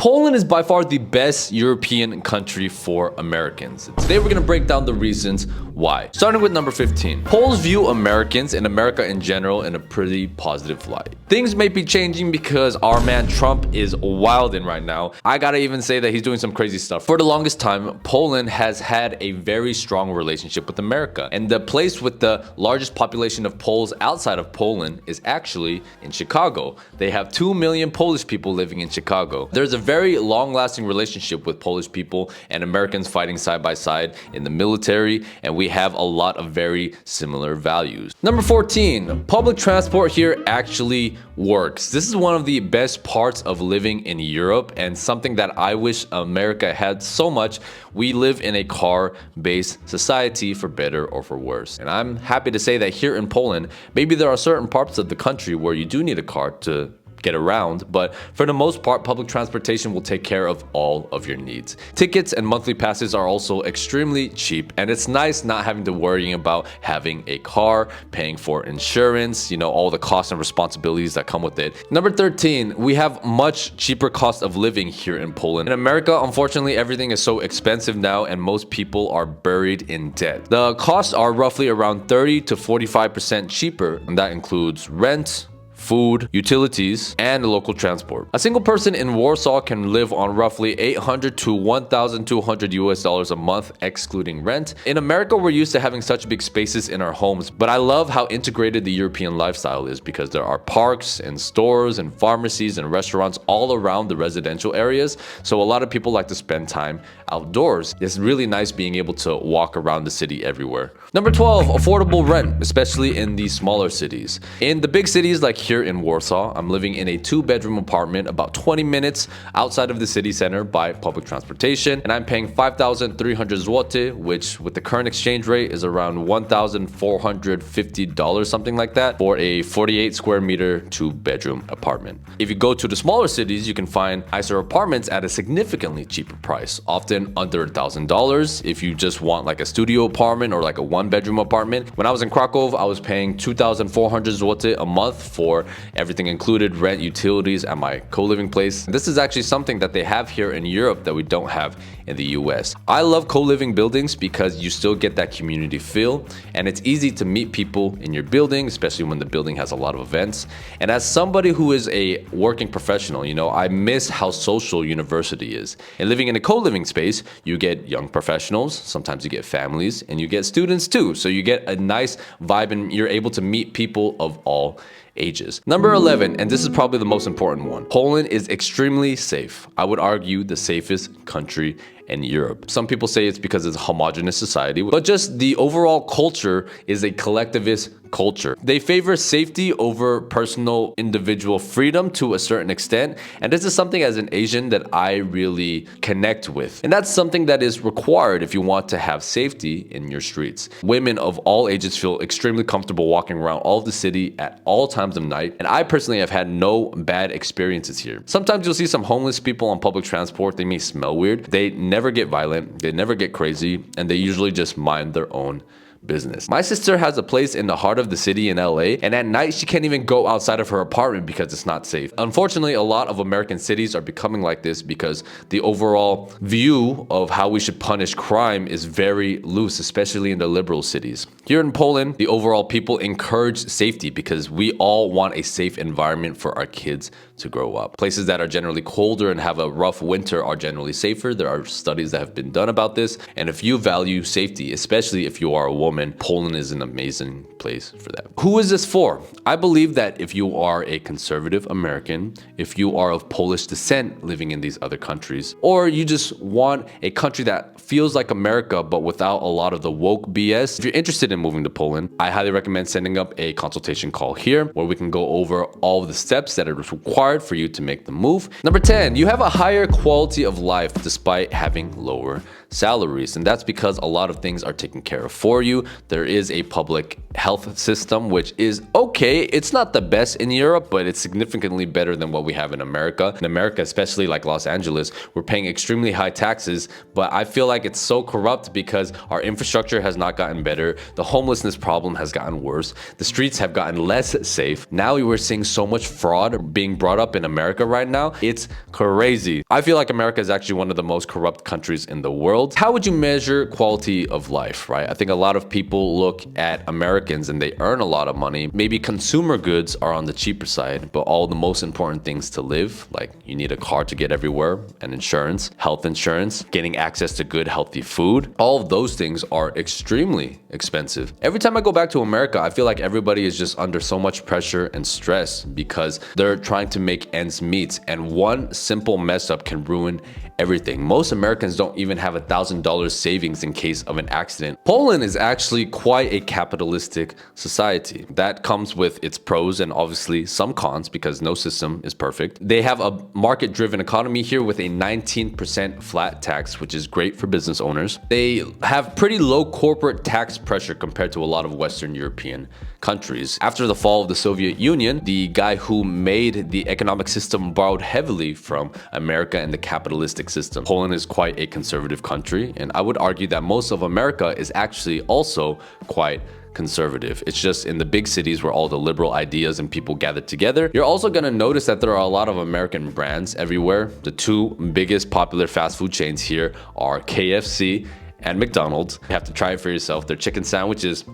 Poland is by far the best European country for Americans. Today we're going to break down the reasons why. Starting with number 15. Poles view Americans and America in general in a pretty positive light. Things may be changing because our man Trump is wildin' right now. I gotta even say that he's doing some crazy stuff. For the longest time, Poland has had a very strong relationship with America. And the place with the largest population of Poles outside of Poland is actually in Chicago. They have 2 million Polish people living in Chicago. There's a very long-lasting relationship with Polish people and Americans fighting side by side in the military, and we have a lot of very similar values. Number 14, public transport here actually works. This is one of the best parts of living in Europe and something that I wish America had so much. We live in a car-based society for better or for worse. And I'm happy to say that here in Poland, maybe there are certain parts of the country where you do need a car to get around, but for the most part, public transportation will take care of all of your needs. Tickets and monthly passes are also extremely cheap, and it's nice not having to worry about having a car, paying for insurance, all the costs and responsibilities that come with it. Number 13, we have much cheaper cost of living here in Poland. In America, unfortunately, everything is so expensive now, and most people are buried in debt. The costs are roughly around 30 to 45% cheaper, and that includes rent, food, utilities, and local transport. A single person in Warsaw can live on roughly $800 to $1,200 a month, excluding rent. In America, we're used to having such big spaces in our homes, but I love how integrated the European lifestyle is because there are parks and stores and pharmacies and restaurants all around the residential areas. So a lot of people like to spend time outdoors. It's really nice being able to walk around the city everywhere. Number 12, affordable rent, especially in the smaller cities. In the big cities like here in Warsaw, I'm living in a 2-bedroom apartment about 20 minutes outside of the city center by public transportation, and I'm paying 5,300 zloty, which with the current exchange rate is around $1,450, something like that, for a 48 square meter 2-bedroom apartment. If you go to the smaller cities, you can find nicer apartments at a significantly cheaper price, often under $1,000 if you just want like a studio apartment or like a 1-bedroom apartment. When I was in Krakow, I was paying 2,400 zloty a month for everything included, rent, utilities, and my co-living place. This is actually something that they have here in Europe that we don't have in the US. I love co-living buildings because you still get that community feel, and it's easy to meet people in your building, especially when the building has a lot of events. And as somebody who is a working professional, I miss how social university is. And living in a co-living space, you get young professionals, sometimes you get families, and you get students too. So you get a nice vibe and you're able to meet people of all ages. Number 11, and this is probably the most important one. Poland is extremely safe. I would argue the safest country in Europe. Some people say it's because it's a homogenous society, but just the overall culture is a collectivist culture. They favor safety over personal individual freedom to a certain extent, and this is something as an Asian that I really connect with. And that's something that is required if you want to have safety in your streets. Women of all ages feel extremely comfortable walking around all of the city at all times of night, and I personally have had no bad experiences here. Sometimes you'll see some homeless people on public transport. They may smell weird. They never get violent, they never get crazy, and they usually just mind their own business. My sister has a place in the heart of the city in LA, and at night she can't even go outside of her apartment because it's not safe. Unfortunately, a lot of American cities are becoming like this because the overall view of how we should punish crime is very loose, especially in the liberal cities. Here in Poland, the overall people encourage safety because we all want a safe environment for our kids to grow up. Places that are generally colder and have a rough winter are generally safer. There are studies that have been done about this, and if you value safety, especially if you are a woman, Poland is an amazing place for that. Who is this for? I believe that if you are a conservative American, if you are of Polish descent living in these other countries, or you just want a country that feels like America but without a lot of the woke BS, if you're interested in moving to Poland, I highly recommend setting up a consultation call here where we can go over all of the steps that are required for you to make the move. Number 10, you have a higher quality of life despite having lower salaries. And that's because a lot of things are taken care of for you. There is a public health system, which is okay. It's not the best in Europe, but it's significantly better than what we have in America. In America, especially like Los Angeles, we're paying extremely high taxes, but I feel like it's so corrupt because our infrastructure has not gotten better. The homelessness problem has gotten worse. The streets have gotten less safe. Now we're seeing so much fraud being brought up in America right now. It's crazy. I feel like America is actually one of the most corrupt countries in the world. How would you measure quality of life, right? I think a lot of people look at Americans and they earn a lot of money. Maybe consumer goods are on the cheaper side, but all the most important things to live, like you need a car to get everywhere, and insurance, health insurance, getting access to good, healthy food, all of those things are extremely expensive. Every time I go back to America, I feel like everybody is just under so much pressure and stress because they're trying to make ends meet, and one simple mess up can ruin everything. Most Americans don't even have $1,000 savings in case of an accident. Poland is actually quite a capitalistic society. That comes with its pros and obviously some cons because no system is perfect. They have a market-driven economy here with a 19% flat tax, which is great for business owners. They have pretty low corporate tax pressure compared to a lot of Western European countries. After the fall of the Soviet Union, the guy who made the economic system borrowed heavily from America and the capitalistic system. Poland is quite a conservative country, and I would argue that most of America is actually also quite conservative. It's just in the big cities where all the liberal ideas and people gather together. You're also going to notice that there are a lot of American brands everywhere. The two biggest popular fast food chains here are KFC and McDonald's. You have to try it for yourself. Their chicken sandwich is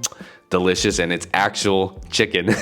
delicious and it's actual chicken.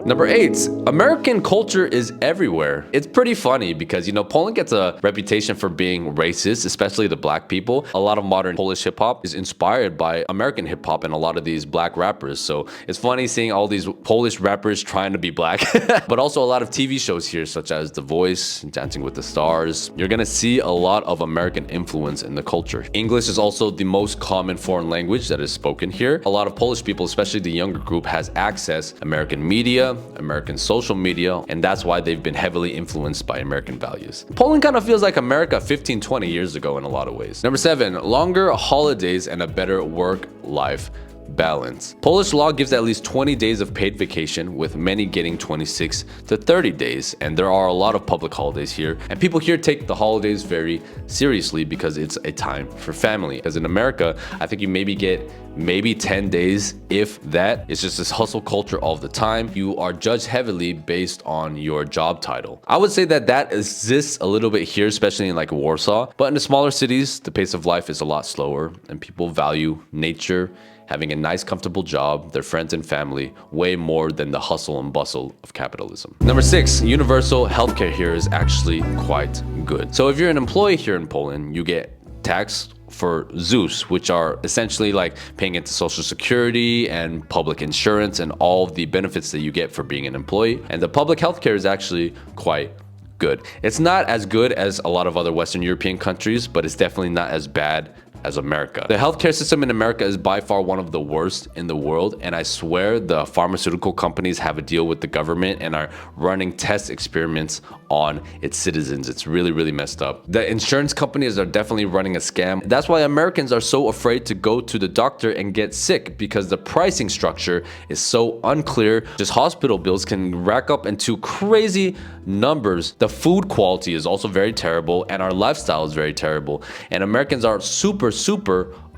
Number 8, American culture is everywhere. It's pretty funny because, you know, Poland gets a reputation for being racist, especially the black people. A lot of modern Polish hip hop is inspired by American hip hop and a lot of these black rappers. So it's funny seeing all these Polish rappers trying to be black, but also a lot of TV shows here, such as The Voice, Dancing with the Stars. You're gonna see a lot of American influence in the culture. English is also the most common foreign language that is spoken here. A lot of Polish people, especially the younger group, has access American media, American social media, and that's why they've been heavily influenced by American values. Poland kind of feels like America 15-20 years ago in a lot of ways. Number 7, longer holidays and a better work-life balance. Polish law gives at least 20 days of paid vacation, with many getting 26 to 30 days, and there are a lot of public holidays here, and people here take the holidays very seriously because it's a time for family. Because in America, I think you maybe get 10 days, if that. It's just this hustle culture all the time. You are judged heavily based on your job title. I would say that exists a little bit here, especially in like Warsaw, but in the smaller cities, the pace of life is a lot slower and people value nature, having a nice, comfortable job, their friends and family, way more than the hustle and bustle of capitalism. Number 6, universal healthcare here is actually quite good. So if you're an employee here in Poland, you get taxed for ZUS, which are essentially like paying into social security and public insurance and all of the benefits that you get for being an employee. And the public healthcare is actually quite good. It's not as good as a lot of other Western European countries, but it's definitely not as bad as America. The healthcare system in America is by far one of the worst in the world, and I swear the pharmaceutical companies have a deal with the government and are running test experiments on its citizens. It's really, really messed up. The insurance companies are definitely running a scam. That's why Americans are so afraid to go to the doctor and get sick, because the pricing structure is so unclear. Just hospital bills can rack up into crazy numbers. The food quality is also very terrible, and our lifestyle is very terrible, and Americans are super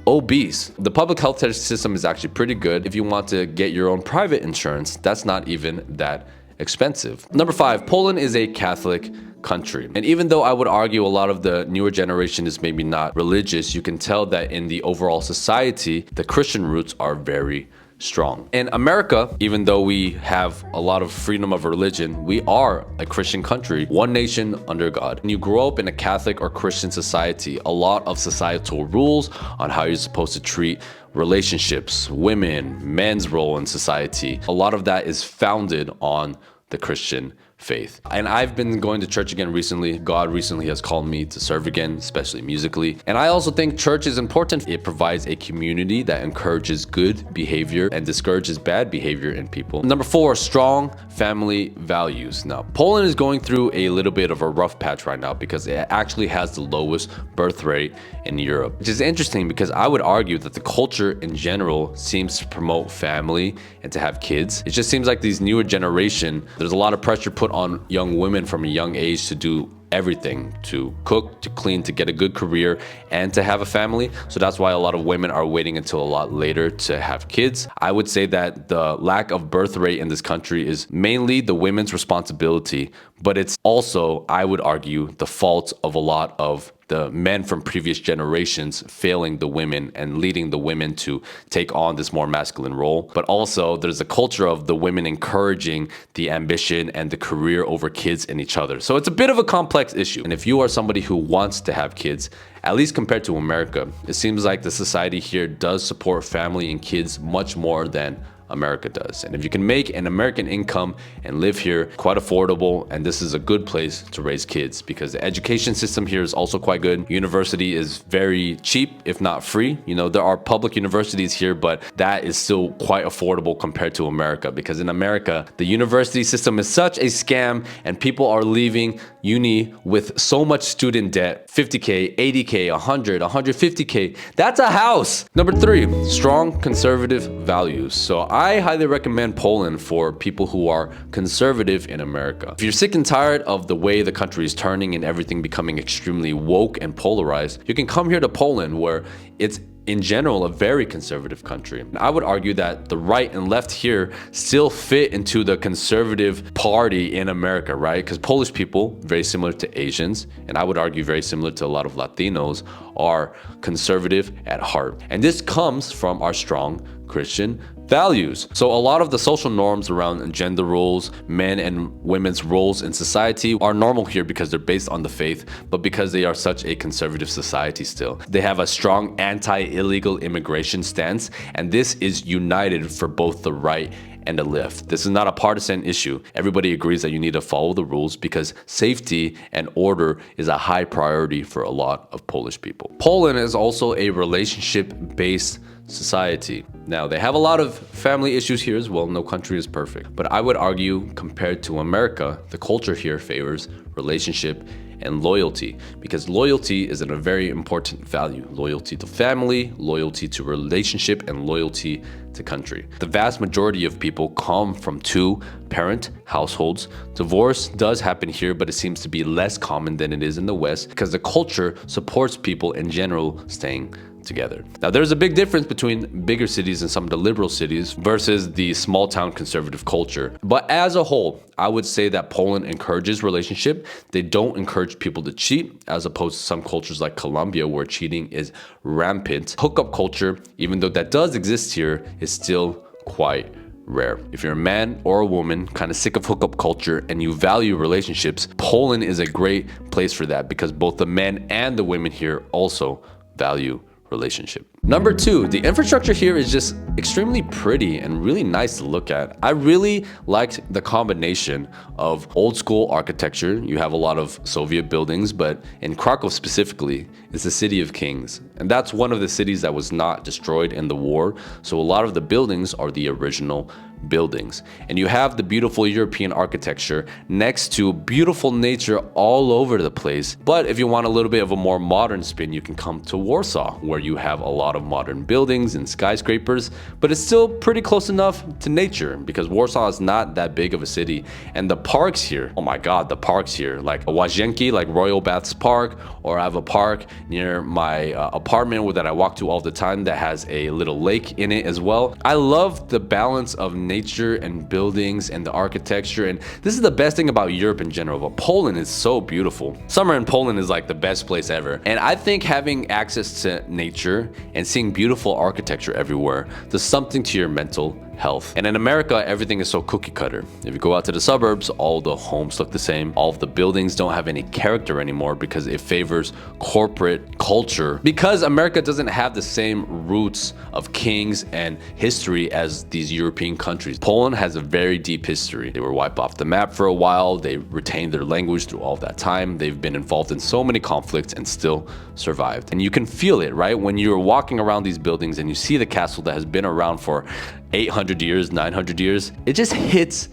obese. The public health system is actually pretty good. If you want to get your own private insurance, that's not even that expensive. Number 5, Poland is a Catholic country. And even though I would argue a lot of the newer generation is maybe not religious, you can tell that in the overall society, the Christian roots are very strong. In America, even though we have a lot of freedom of religion, we are a Christian country, one nation under God. When you grow up in a Catholic or Christian society, a lot of societal rules on how you're supposed to treat relationships, women, men's role in society, a lot of that is founded on the Christian faith. And I've been going to church again recently. God recently has called me to serve again, especially musically. And I also think church is important. It provides a community that encourages good behavior and discourages bad behavior in people. Number 4, strong family values. Now, Poland is going through a little bit of a rough patch right now because it actually has the lowest birth rate in Europe, which is interesting because I would argue that the culture in general seems to promote family and to have kids. It just seems like these newer generation, there's a lot of pressure put on young women from a young age to do everything, to cook, to clean, to get a good career, and to have a family. So that's why a lot of women are waiting until a lot later to have kids. I would say that the lack of birth rate in this country is mainly the women's responsibility, but it's also, I would argue, the fault of a lot of the men from previous generations failing the women and leading the women to take on this more masculine role. But also there's a culture of the women encouraging the ambition and the career over kids and each other. So it's a bit of a complex issue. And if you are somebody who wants to have kids, at least compared to America, it seems like the society here does support family and kids much more than America does. And if you can make an American income and live here, quite affordable, and this is a good place to raise kids because the education system here is also quite good. University is very cheap, if not free. You know, there are public universities here, but that is still quite affordable compared to America, because in America, the university system is such a scam and people are leaving uni with so much student debt, 50K, 80K, 100, 150K. That's a house. Number 3, strong conservative values. So I highly recommend Poland for people who are conservative in America. If you're sick and tired of the way the country is turning and everything becoming extremely woke and polarized, you can come here to Poland, where it's in general a very conservative country. I would argue that the right and left here still fit into the conservative party in America, right? Because Polish people, very similar to Asians, and I would argue very similar to a lot of Latinos, are conservative at heart. And this comes from our strong Christian values. So a lot of the social norms around gender roles, men and women's roles in society are normal here because they're based on the faith, but because they are such a conservative society still. They have a strong anti-illegal immigration stance, and this is united for both the right and the left. This is not a partisan issue. Everybody agrees that you need to follow the rules because safety and order is a high priority for a lot of Polish people. Poland is also a relationship-based society. Now, they have a lot of family issues here as well. No country is perfect. But I would argue, compared to America, the culture here favors relationship and loyalty, because loyalty is a very important value. Loyalty to family, loyalty to relationship, and loyalty to country. The vast majority of people come from 2-parent households. Divorce does happen here, but it seems to be less common than it is in the West because the culture supports people in general staying together. Now, there's a big difference between bigger cities and some of the liberal cities versus the small town conservative culture. But as a whole, I would say that Poland encourages relationship. They don't encourage people to cheat, as opposed to some cultures like Colombia, where cheating is rampant. Hookup culture, even though that does exist here, is still quite rare. If you're a man or a woman kind of sick of hookup culture and you value relationships, Poland is a great place for that, because both the men and the women here also value relationship. Number 2, the infrastructure here is just extremely pretty and really nice to look at. I really liked the combination of old school architecture. You have a lot of Soviet buildings, but in Krakow specifically, it's the city of kings. And that's one of the cities that was not destroyed in the war. So a lot of the buildings are the original buildings. And you have the beautiful European architecture next to beautiful nature all over the place. But if you want a little bit of a more modern spin, you can come to Warsaw, where you have a lot of modern buildings and skyscrapers, but it's still pretty close enough to nature because Warsaw is not that big of a city. And the parks here, oh my God, the parks here, like Łazienki, like Royal Baths Park, or I have a park near my apartment that I walk to all the time that has a little lake in it as well. I love the balance of nature and buildings and the architecture, and this is the best thing about Europe in general, but Poland is so beautiful. Summer in Poland is like the best place ever, and I think having access to nature and seeing beautiful architecture everywhere does something to your mental health. And in America, everything is so cookie cutter. If you go out to the suburbs, all the homes look the same. All of the buildings don't have any character anymore because it favors corporate culture. Because America doesn't have the same roots of kings and history as these European countries. Poland has a very deep history. They were wiped off the map for a while. They retained their language through all that time. They've been involved in so many conflicts and still survived. And you can feel it, right? When you're walking around these buildings and you see the castle that has been around for 800 years, 900 years, it just hits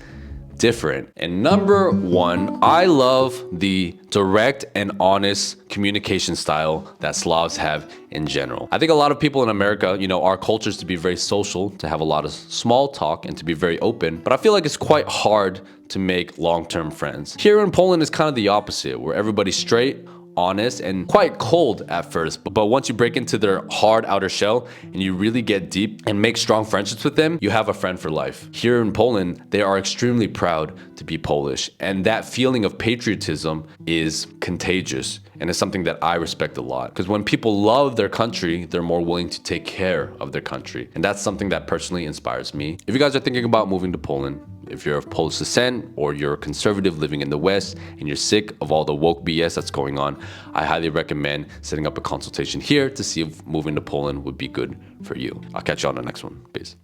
different. And number one, I love the direct and honest communication style that Slavs have in general. I think a lot of people in America, our culture is to be very social, to have a lot of small talk and to be very open, but I feel like it's quite hard to make long-term friends. Here in Poland, it's kind of the opposite, where everybody's straight, honest, and quite cold at first, but once you break into their hard outer shell and you really get deep and make strong friendships with them, you have a friend for life. Here in Poland, they are extremely proud to be Polish, and that feeling of patriotism is contagious, and it's something that I respect a lot, because when people love their country, they're more willing to take care of their country, and that's something that personally inspires me. If you guys are thinking about moving to Poland, if you're of Polish descent or you're a conservative living in the West and you're sick of all the woke BS that's going on, I highly recommend setting up a consultation here to see if moving to Poland would be good for you. I'll catch you on the next one. Peace.